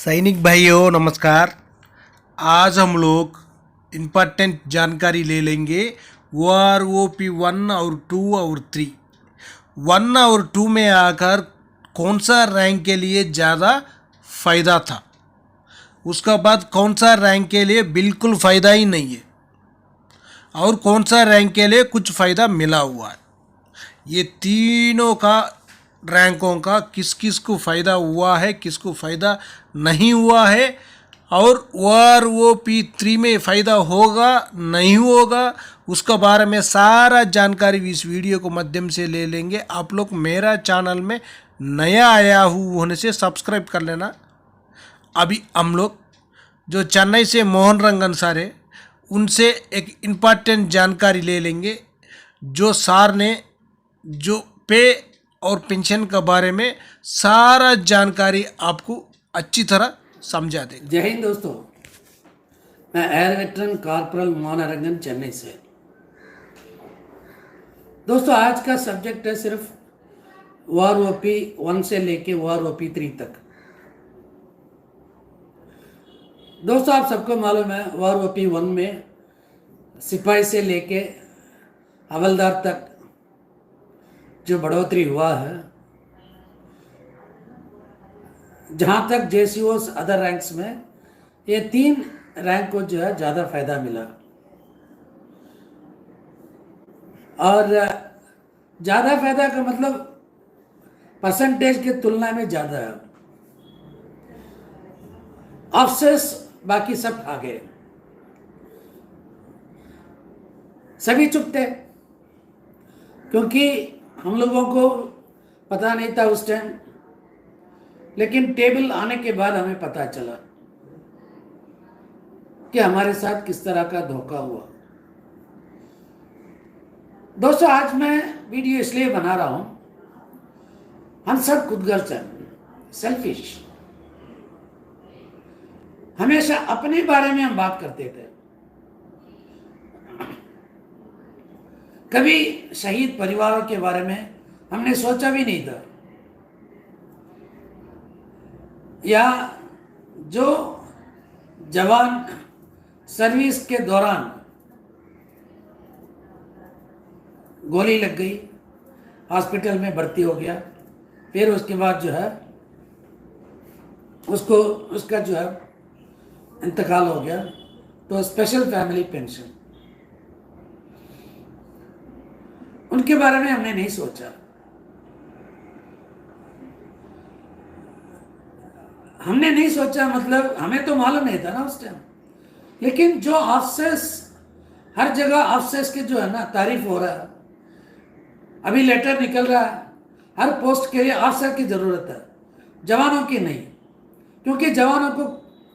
सैनिक भाइयों नमस्कार। आज हम लोग इम्पोर्टेंट जानकारी ले लेंगे OROP 1 और 2 और 3। 1 और 2 में आकर कौन सा रैंक के लिए ज़्यादा फ़ायदा था, उसका बाद कौन सा रैंक के लिए बिल्कुल फ़ायदा ही नहीं है और कौन सा रैंक के लिए कुछ फ़ायदा मिला हुआ है। ये तीनों का रैंकों का किस किस को फ़ायदा हुआ है, किसको फ़ायदा नहीं हुआ है और OROP 3 में फ़ायदा होगा नहीं होगा, उसका बारे में सारा जानकारी इस वीडियो को माध्यम से ले लेंगे। आप लोग मेरा चैनल में नया आया होने से सब्सक्राइब कर लेना। अभी हम लोग जो चेन्नई से मोहन रंगन सर है उनसे एक इम्पॉर्टेंट जानकारी ले लेंगे। जो सार ने जो पे और पेंशन के बारे में सारा जानकारी आपको अच्छी तरह समझा देंगे। जय हिंद दोस्तों, मैं एयर वेटरन कॉर्पोरल मोहन रंगन चेन्नई से। दोस्तों आज का सब्जेक्ट है सिर्फ OROP 1 से लेके OROP 3 तक। दोस्तों आप सबको मालूम है OROP 1 में सिपाही से लेके हवलदार तक जो बढ़ोतरी हुआ है, जहाँ तक JCOs अदर रैंक्स में ये 3 रैंक को जो है ज़्यादा फायदा मिला और ज़्यादा फायदा का मतलब परसेंटेज की तुलना में ज़्यादा है। अफसोस बाकी सब आ गए, सभी चुप थे क्योंकि हम लोगों को पता नहीं था उस टाइम, लेकिन टेबल आने के बाद हमें पता चला कि हमारे साथ किस तरह का धोखा हुआ। दोस्तों आज मैं वीडियो इसलिए बना रहा हूं, हम सब खुदगर्ज हैं, सेल्फिश। हमेशा अपने बारे में हम बात करते थे, कभी शहीद परिवारों के बारे में हमने सोचा भी नहीं था, या जो जवान सर्विस के दौरान गोली लग गई, हॉस्पिटल में भर्ती हो गया, फिर उसके बाद जो है उसका जो है इंतकाल हो गया, तो स्पेशल फैमिली पेंशन, उनके बारे में हमने नहीं सोचा। हमने नहीं सोचा मतलब हमें तो मालूम नहीं था ना उस टाइम, लेकिन जो अफसोस हर जगह अफसोस के जो है ना तारीफ हो रहा है, अभी लेटर निकल रहा है, हर पोस्ट के लिए अफसर की ज़रूरत है, जवानों की नहीं, क्योंकि जवानों को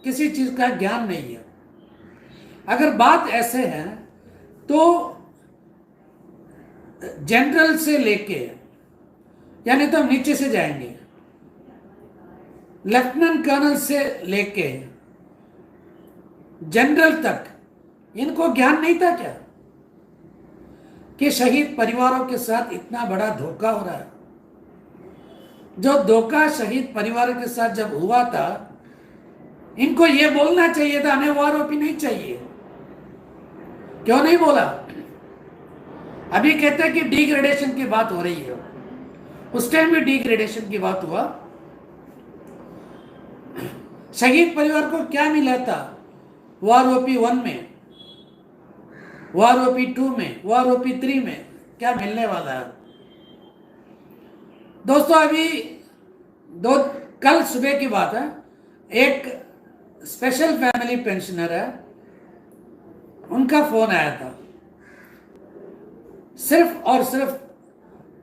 किसी चीज़ का ज्ञान नहीं है। अगर बात ऐसे है तो जनरल से लेके, यानी तो हम नीचे से जाएंगे, लेफ्टिनेंट कर्नल से लेके जनरल तक, इनको ज्ञान नहीं था क्या कि शहीद परिवारों के साथ इतना बड़ा धोखा हो रहा है। जो धोखा शहीद परिवारों के साथ जब हुआ था, इनको ये बोलना चाहिए था हमें OROP नहीं चाहिए। क्यों नहीं बोला? अभी कहते हैं कि डिग्रेडेशन की बात हो रही है, उस टाइम भी डिग्रेडेशन की बात हुआ। शहीद परिवार को क्या मिला था OROP 1 में, OROP 2 में, OROP 3 में क्या मिलने वाला है? दोस्तों अभी कल सुबह की बात है, एक स्पेशल फैमिली पेंशनर है, उनका फोन आया था। सिर्फ और सिर्फ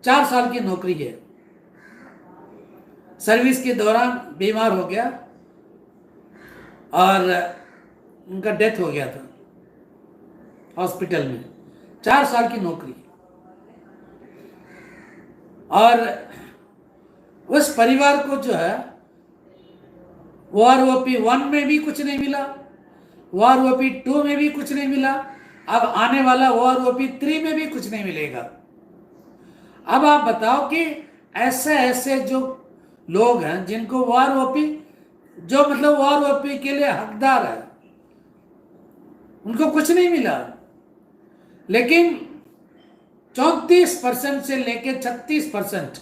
4 साल की नौकरी है, सर्विस के दौरान बीमार हो गया और उनका डेथ हो गया था हॉस्पिटल में। 4 साल की नौकरी, और उस परिवार को जो है OROP 1 में भी कुछ नहीं मिला, OROP 2 में भी कुछ नहीं मिला, अब आने वाला OROP 3 में भी कुछ नहीं मिलेगा। अब आप बताओ कि ऐसे ऐसे जो लोग हैं जिनको OROP जो मतलब वॉर ओपी के लिए हकदार है, उनको कुछ नहीं मिला। लेकिन 34% से लेके 36%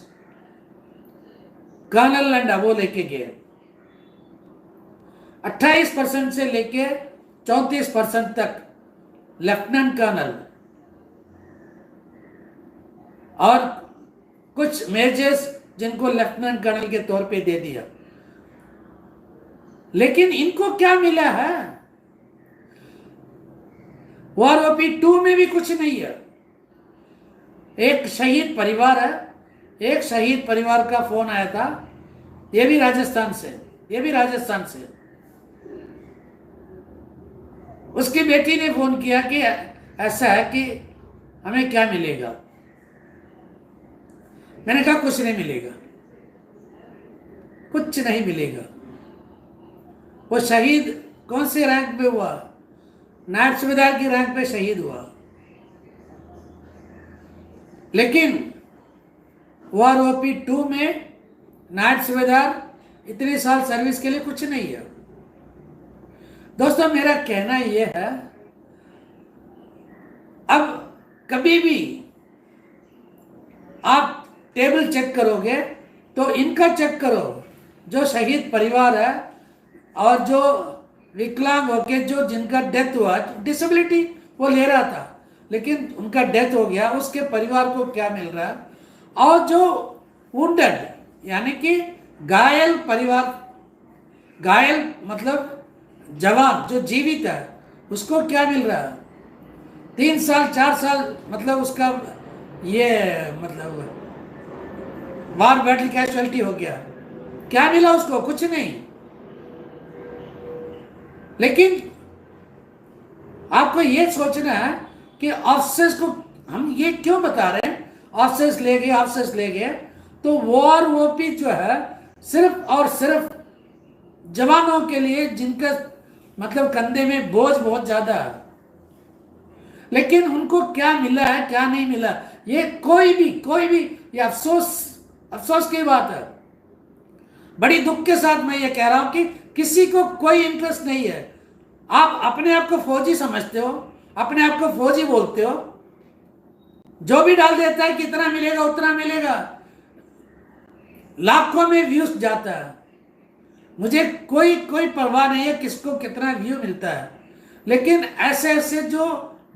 कर्नल एंड वो लेके गए। 28% से लेके 34% तक लेफ्टिनेंट कर्नल और कुछ मेजर्स जिनको लेफ्टिनेंट कर्नल के तौर पे दे दिया। लेकिन इनको क्या मिला है? वॉर ओपी 2 में भी कुछ नहीं है। एक शहीद परिवार है, एक शहीद परिवार का फोन आया था, ये भी राजस्थान से। उसकी बेटी ने फोन किया कि ऐसा है कि हमें क्या मिलेगा। मैंने कहा कुछ नहीं मिलेगा, कुछ नहीं मिलेगा। वो शहीद कौन से रैंक पे हुआ? नायब सूबेदार की रैंक पे शहीद हुआ। लेकिन वॉर ओपी 2 में नायब सूबेदार इतने साल सर्विस के लिए कुछ नहीं है। दोस्तों, मेरा कहना यह है, अब कभी भी आप टेबल चेक करोगे तो इनका चेक करो, जो शहीद परिवार है और जो विकलांग होके जो जिनका डेथ हुआ, डिसेबिलिटी वो ले रहा था लेकिन उनका डेथ हो गया, उसके परिवार को क्या मिल रहा है, और जो वुंडेड यानी कि घायल परिवार, घायल मतलब जवान जो जीवित है उसको क्या मिल रहा है? 3 साल 4 साल मतलब उसका ये मतलब वार बैटल कैजुअलिटी हो गया, क्या मिला उसको? कुछ नहीं। लेकिन आपको ये सोचना है कि ऑफिसर्स को हम ये क्यों बता रहे हैं ऑफिसर्स ले गए, तो वॉर ओपी जो है सिर्फ और सिर्फ जवानों के लिए जिनका मतलब कंधे में बोझ बहुत ज्यादा है। लेकिन उनको क्या मिला है क्या नहीं मिला, ये कोई भी ये अफसोस की बात है। बड़ी दुख के साथ मैं ये कह रहा हूं कि किसी को कोई इंटरेस्ट नहीं है। आप अपने आप को फौजी समझते हो, अपने आप को फौजी बोलते हो, जो भी डाल देता है कितना मिलेगा उतना मिलेगा, लाखों में व्यूज जाता है। मुझे कोई परवाह नहीं है किसको कितना व्यू मिलता है। लेकिन ऐसे जो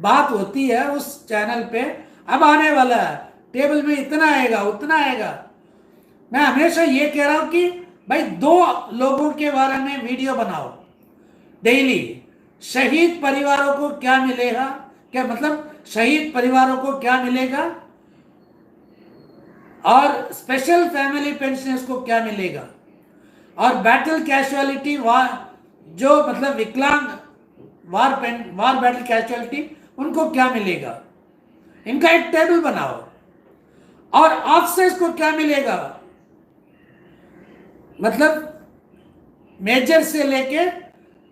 बात होती है उस चैनल पे, अब आने वाला है टेबल में इतना आएगा उतना आएगा। मैं हमेशा ये कह रहा हूं कि भाई 2 लोगों के बारे में वीडियो बनाओ डेली। शहीद परिवारों को क्या मिलेगा, क्या मतलब शहीद परिवारों को क्या मिलेगा, और स्पेशल फैमिली पेंशनर्स को क्या मिलेगा, और बैटल कैजुअलिटी वार जो मतलब विकलांग वार बैटल कैजुअलिटी उनको क्या मिलेगा, इनका एक टेबल बनाओ। और ऑफिसर्स को क्या मिलेगा, मतलब मेजर से लेके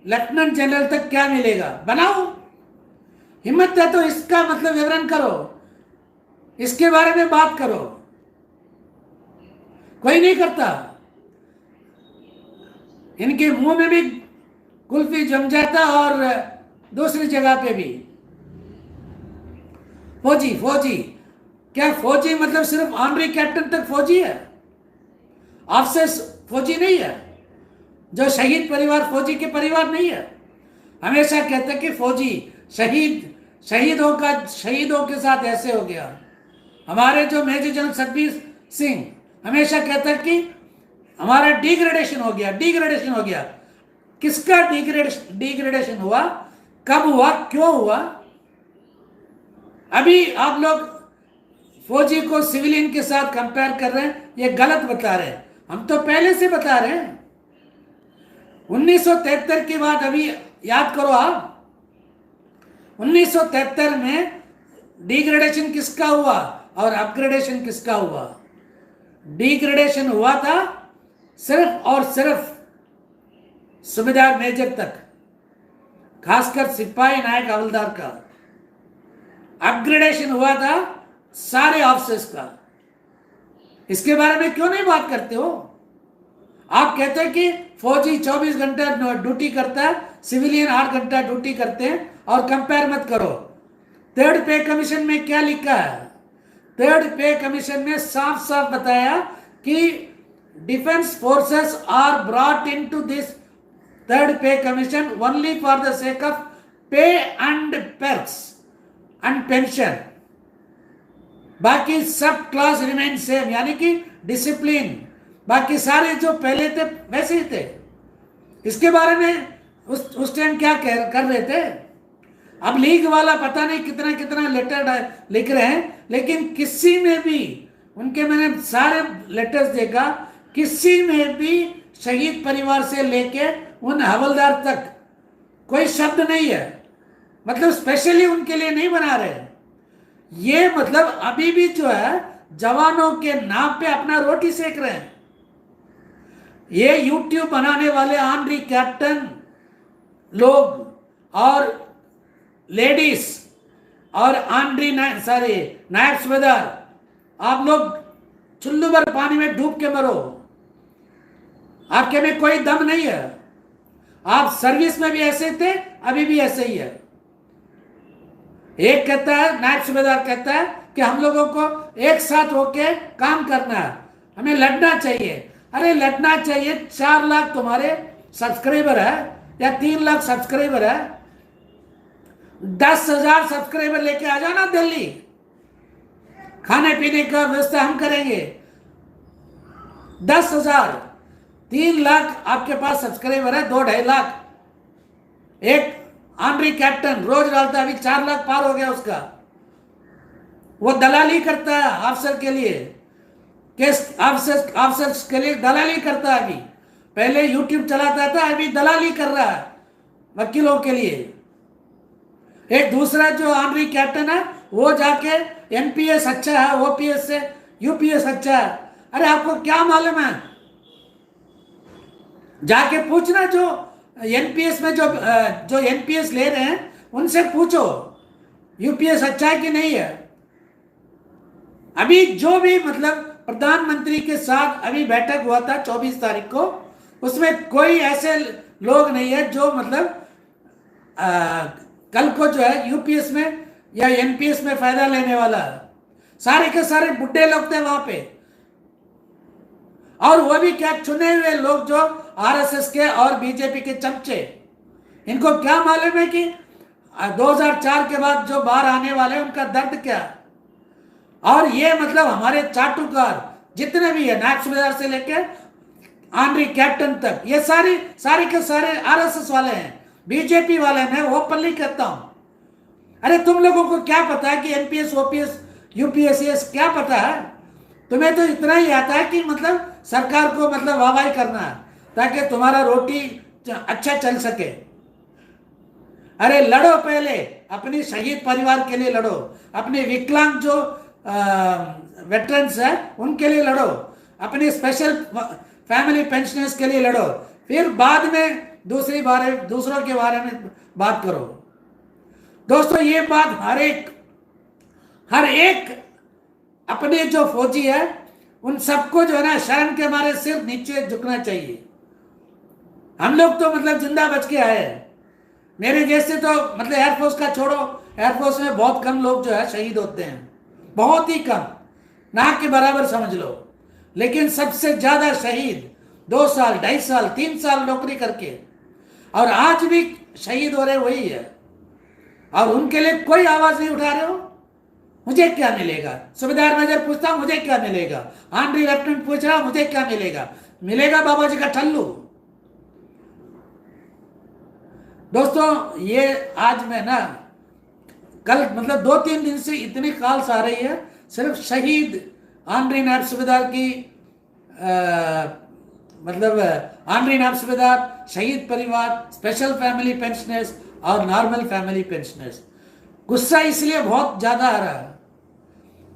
लेफ्टिनेंट जनरल तक क्या मिलेगा, बनाओ। हिम्मत है तो इसका मतलब विवरण करो, इसके बारे में बात करो। कोई नहीं करता। इनके मुंह में भी कुल्फी जम जाता और दूसरी जगह पे भी फौजी क्या फौजी मतलब सिर्फ ऑनरी कैप्टन तक फौजी है? ऑफिसर्स फौजी नहीं है? जो शहीद परिवार फौजी के परिवार नहीं है? हमेशा कहते कि फौजी शहीदों के साथ ऐसे हो गया। हमारे जो मेजर जनरल सतबीर सिंह हमेशा कहता कि हमारा डिग्रेडेशन हो गया। किसका डिग्रेडेशन हुआ, कब हुआ, क्यों हुआ? अभी आप लोग फौजी को सिविलियन के साथ कंपेयर कर रहे हैं, ये गलत बता रहे हैं। हम तो पहले से बता रहे हैं। 1973 के बाद अभी याद करो आप, 1973 में डिग्रेडेशन किसका हुआ और अपग्रेडेशन किसका हुआ? डिग्रेडेशन हुआ था सिर्फ और सिर्फ सूबेदार मेजर तक, खासकर सिपाही नायक हवलदार का। अपग्रेडेशन हुआ था सारे ऑफिसर्स का। इसके बारे में क्यों नहीं बात करते हो? आप कहते हैं कि फौजी 24 घंटा ड्यूटी करता है, सिविलियन 8 घंटा ड्यूटी करते हैं, और कंपेयर मत करो। थर्ड पे कमीशन में क्या लिखा है? थर्ड पे कमीशन में साफ साफ बताया कि defence forces are brought into this third pay commission only for the sake of pay and perks and pension. बाकी सब क्लास रिमेन सेम, यानी कि डिसिप्लिन बाकी सारे जो पहले थे वैसे ही थे। इसके बारे में उस टाइम क्या कर रहे थे? अब लीग वाला पता नहीं कितना कितना लेटर लिख रहे हैं, लेकिन किसी में भी उनके, मैंने सारे लेटर्स देखा, किसी में भी शहीद परिवार से लेके उन हवलदार तक कोई शब्द नहीं है। मतलब स्पेशली उनके लिए नहीं बना रहे। ये मतलब अभी भी जो है जवानों के नाम पे अपना रोटी सेक रहे हैं। ये यूट्यूब बनाने वाले आर्मी कैप्टन लोग और लेडीज और नायब सूबेदार, आप लोग चुल्लू भर पानी में डूब के मरो, आपके में कोई दम नहीं है। आप सर्विस में भी ऐसे थे, अभी भी ऐसे ही है। एक कहता है, नायब सूबेदार कहता है कि हम लोगों को एक साथ होके काम करना है, हमें लड़ना चाहिए। अरे लड़ना चाहिए, 4 लाख तुम्हारे सब्सक्राइबर है या 3 लाख सब्सक्राइबर है, 10,000 सब्सक्राइबर लेके आ जाना दिल्ली, खाने पीने का व्यवस्था हम करेंगे। 10,000, 3 लाख आपके पास सब्सक्राइबर है, 2-2.5 लाख। एक आर्मी कैप्टन रोज डालता है, अभी 4 लाख पार हो गया उसका। वो दलाली करता है अफसर के लिए, केस अफसर के लिए दलाली करता है। अभी पहले यूट्यूब चलाता था, अभी दलाली कर रहा है वकीलों के लिए। एक दूसरा जो आर्मी कैप्टन है वो जाके एनपीएस अच्छा है, ओपीएस से यूपीएस अच्छा है। अरे आपको क्या मालूम है? जाके पूछना जो एनपीएस में जो एनपीएस ले रहे हैं उनसे पूछो यूपीएस अच्छा है कि नहीं है। अभी जो भी मतलब प्रधानमंत्री के साथ अभी बैठक हुआ था 24 तारीख को, उसमें कोई ऐसे लोग नहीं है जो मतलब कल को जो है यूपीएस में या एनपीएस में फायदा लेने वाला है। सारे के सारे बुढ़े लोग थे वहां पे, और वो भी क्या चुने हुए लोग जो आरएसएस के और बीजेपी के चमचे। इनको क्या मालूम है कि 2004 के बाद जो बाहर आने वाले उनका दर्द क्या। और ये मतलब हमारे चाटुकार जितने भी है, नायब सूबेदार से लेकर आर्मी कैप्टन तक, ये सारे के सारे आरएसएस वाले हैं, बीजेपी वाले हैं। मैं ओपनली कहता हूं। अरे तुम लोगों को क्या पता है कि एनपीएस ओपीएस यूपीएससीएस क्या पता है? तुम्हें तो इतना ही आता है कि मतलब सरकार को मतलब वाहवाही करना है ताकि तुम्हारा रोटी अच्छा चल सके। अरे लड़ो, पहले अपने शहीद परिवार के लिए लड़ो, अपने विकलांग जो वेटरन्स है उनके लिए लड़ो, अपने स्पेशल फैमिली पेंशनर्स के लिए लड़ो, फिर बाद में दूसरों के बारे में बात करो। दोस्तों ये बात हर एक अपने जो फौजी है उन सबको जो है ना शर्म के मारे सिर्फ नीचे झुकना चाहिए। हम लोग तो मतलब जिंदा बच के आए हैं। मेरे जैसे तो मतलब एयरफोर्स का छोड़ो, एयरफोर्स में बहुत कम लोग जो है शहीद होते हैं, बहुत ही कम, ना के बराबर समझ लो। लेकिन सबसे ज्यादा शहीद 2 साल 2.5 साल 3 साल नौकरी करके, और आज भी शहीद हो रहे वही है, और उनके लिए कोई आवाज नहीं उठा रहे हो। मुझे क्या मिलेगा? सूबेदार मेजर पूछता हूं मुझे क्या मिलेगा, आर्मी लेफ्टिनेंट पूछ रहा मुझे क्या मिलेगा? मिलेगा बाबा जी का ठल्लू। दोस्तों ये आज मैं ना कल मतलब 2-3 दिन से इतनी कॉल्स आ रही है सिर्फ शहीद आर्मी नायब सूबेदार की, मतलब आर्मी नायब सूबेदार, शहीद परिवार, स्पेशल फैमिली पेंशनर्स और नॉर्मल फैमिली पेंशनर्स। गुस्सा इसलिए बहुत ज्यादा आ रहा है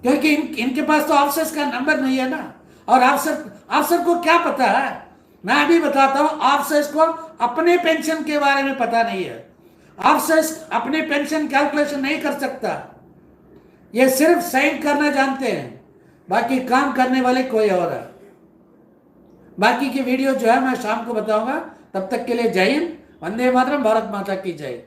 क्योंकि इनके पास तो ऑफिसर्स का नंबर नहीं है ना, और ऑफिसर को क्या पता है? मैं अभी बताता हूं, ऑफिसर्स को अपने पेंशन के बारे में पता नहीं है। ऑफिसर्स अपने पेंशन कैलकुलेशन नहीं कर सकता, ये सिर्फ साइन करना जानते हैं, बाकी काम करने वाले कोई और है। बाकी की वीडियो जो है मैं शाम को बताऊंगा। तब तक के लिए जय हिंद, वंदे मातरम, भारत माता की जय।